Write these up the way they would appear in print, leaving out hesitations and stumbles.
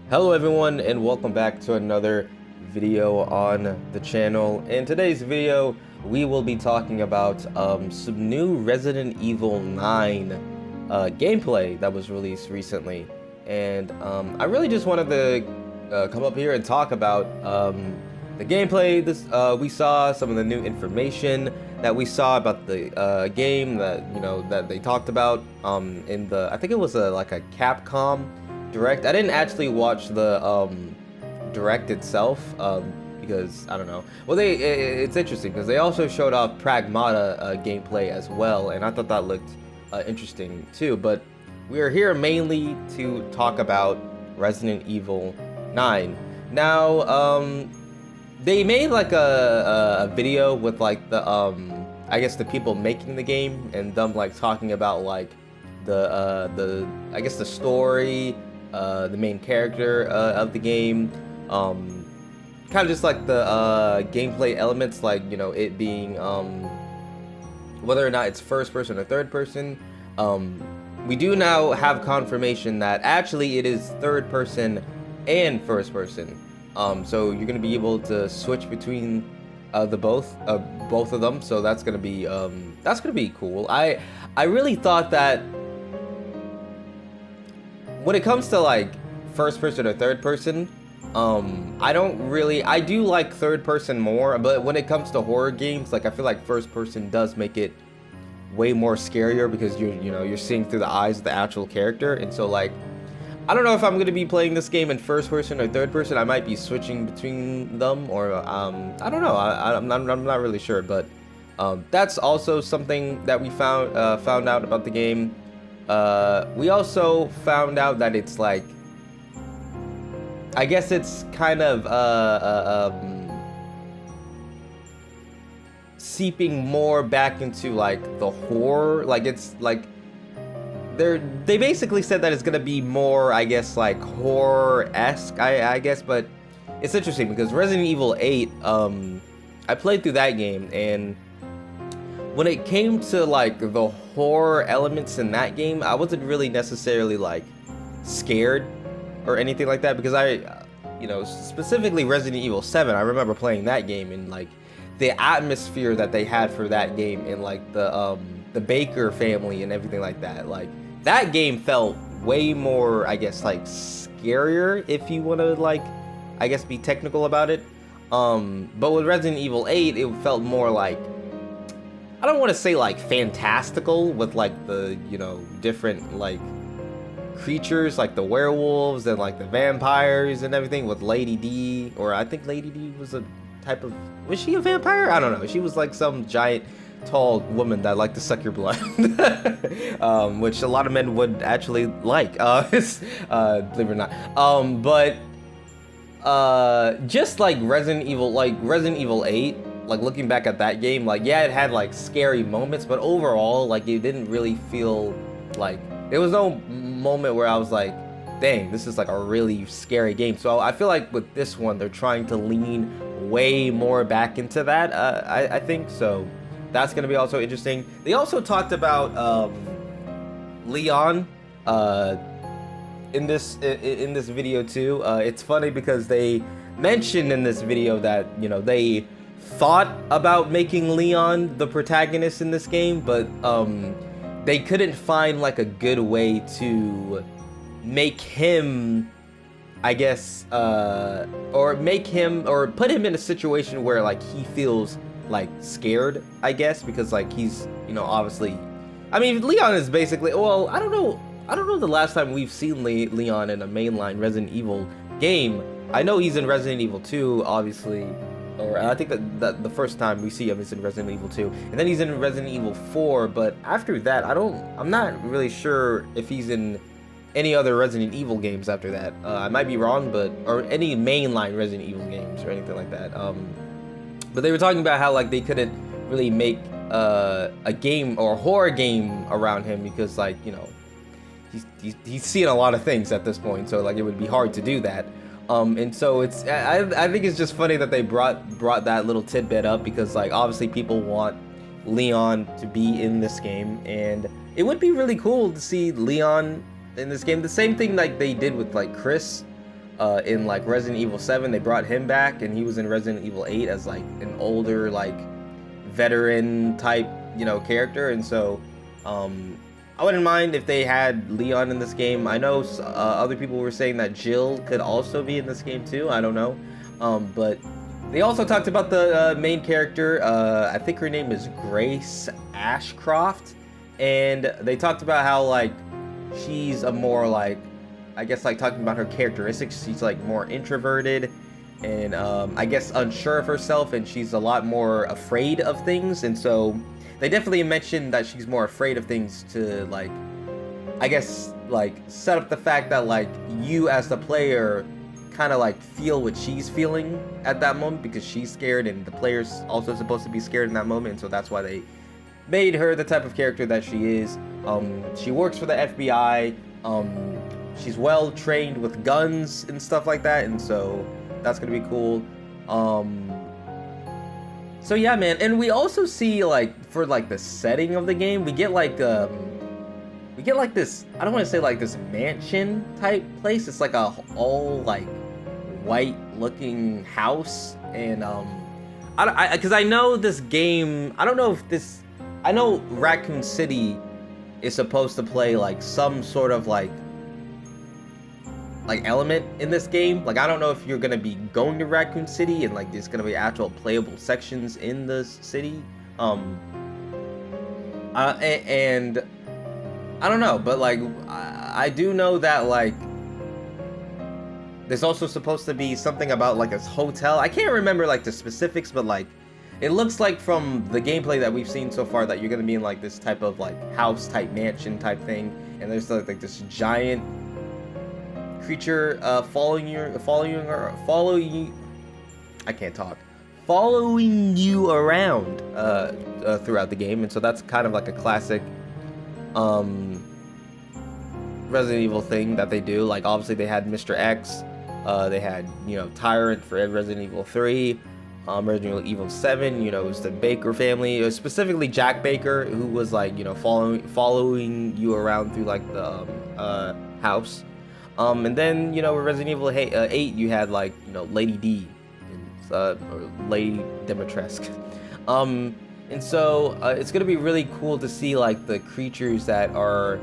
Hello everyone and welcome back to another video on the channel. In today's video we will be talking about some new Resident Evil 9 gameplay that was released recently, and I really just wanted to come up here and talk about the gameplay. We saw some of the new information that we saw about the game that that they talked about in the, I think it was like a Capcom direct. I didn't actually watch the direct itself because I don't know. Well, it's interesting because they also showed off Pragmata gameplay as well, and I thought that looked interesting too. But we are here mainly to talk about Resident Evil 9. Now, they made like a video with like the I guess the people making the game and them like talking about like the I guess the story, the main character of the game, kind of just like the gameplay elements, like it being whether or not it's first person or third person. We do now have confirmation that actually it is third person and first person. So you're gonna be able to switch between both of them. So that's gonna be cool. I really thought that when it comes to like first person or third person, I do like third person more, but when it comes to horror games, like I feel like first person does make it way more scarier because you're seeing through the eyes of the actual character. And so like, I don't know if I'm going to be playing this game in first person or third person. I might be switching between them, or I don't know. I'm not really sure, but that's also something that we found out about the game. We also found out that it's like, I guess it's kind of seeping more back into like the horror. Like it's like they basically said that it's gonna be more, I guess, like horror-esque, I guess. But it's interesting because Resident Evil 8, I played through that game, and when it came to like the horror elements in that game, I wasn't really necessarily like scared or anything like that, because specifically Resident Evil 7, I remember playing that game, and like the atmosphere that they had for that game, and like the Baker family and everything like that, like that game felt way more, I guess, like scarier, if you want to like, I guess, be technical about it. But with Resident Evil 8, it felt more like, I don't want to say like fantastical, with like the different like creatures, like the werewolves and like the vampires and everything, with Lady D, or I think Lady D was a type of, was she a vampire? I don't know. She was like some giant tall woman that liked to suck your blood, which a lot of men would actually like, believe it or not. But just like Resident Evil 8, like looking back at that game, like yeah, it had like scary moments, but overall, like it didn't really feel like, there was no moment where I was like, dang, this is like a really scary game. So I feel like with this one, they're trying to lean way more back into that. I think so. That's gonna be also interesting. They also talked about Leon in this video too. It's funny because they mentioned in this video that they thought about making Leon the protagonist in this game, but they couldn't find like a good way to make him, I guess, or put him in a situation where like he feels like scared, I guess, because like he's obviously, I mean, Leon is basically, well, I don't know the last time we've seen Leon in a mainline Resident Evil game. I know he's in Resident Evil 2, obviously, or I think that the first time we see him is in Resident Evil 2, and then he's in Resident Evil 4, but after that, I'm not really sure if he's in any other Resident Evil games after that. I might be wrong, but, or any mainline Resident Evil games or anything like that. But they were talking about how like they couldn't really make a game or a horror game around him because like he's seen a lot of things at this point, so like it would be hard to do that. And so I think it's just funny that they brought that little tidbit up, because like obviously people want Leon to be in this game, and it would be really cool to see Leon in this game. The same thing like they did with like Chris in like Resident Evil 7. They brought him back, and he was in Resident Evil 8 as like an older, like veteran type, character. And so I wouldn't mind if they had Leon in this game. I know other people were saying that Jill could also be in this game too. I don't know, but they also talked about the main character. I think her name is Grace Ashcroft, and they talked about how like she's a more like, I guess, like talking about her characteristics. She's like more introverted and I guess unsure of herself, and she's a lot more afraid of things. And so they definitely mentioned that she's more afraid of things to like, I guess, like set up the fact that like you as the player kind of like feel what she's feeling at that moment, because she's scared and the player's also supposed to be scared in that moment. And so that's why they made her the type of character that she is. She works for the FBI. She's well trained with guns and stuff like that, and so that's gonna be cool. So yeah, man. And we also see like for like the setting of the game, we get like this, I don't want to say like this mansion type place. It's like a all like white looking house, and because I know this game, I don't know if this, I know Raccoon City is supposed to play like some sort of like element in this game. Like I don't know if you're gonna be going to Raccoon City and like there's gonna be actual playable sections in the city. And I don't know, but like I do know that like there's also supposed to be something about like a hotel. I can't remember like the specifics, but like it looks like from the gameplay that we've seen so far that you're gonna be in like this type of like house type mansion type thing, and there's like this giant creature following you around throughout the game. And so that's kind of like a classic Resident Evil thing that they do. Like obviously they had Mr. X, they had Tyrant for Resident Evil 3, Resident Evil 7, it was the Baker family. It was specifically Jack Baker, who was like following you around through like the house. And then, with Resident Evil 8, you had, like, Lady D, or Lady Dimitrescu. And so, it's gonna be really cool to see, like, the creatures that are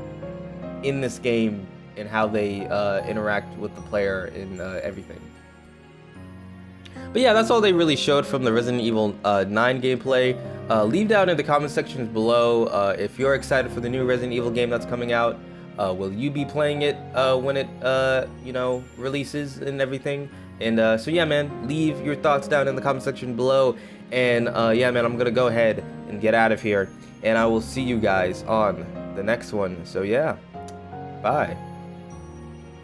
in this game and how they interact with the player and everything. But yeah, that's all they really showed from the Resident Evil 9 gameplay. Leave down in the comment sections below if you're excited for the new Resident Evil game that's coming out. Will you be playing it when it releases and everything? And so yeah, man, leave your thoughts down in the comment section below. And yeah, man, I'm gonna go ahead and get out of here, and I will see you guys on the next one. So yeah, bye.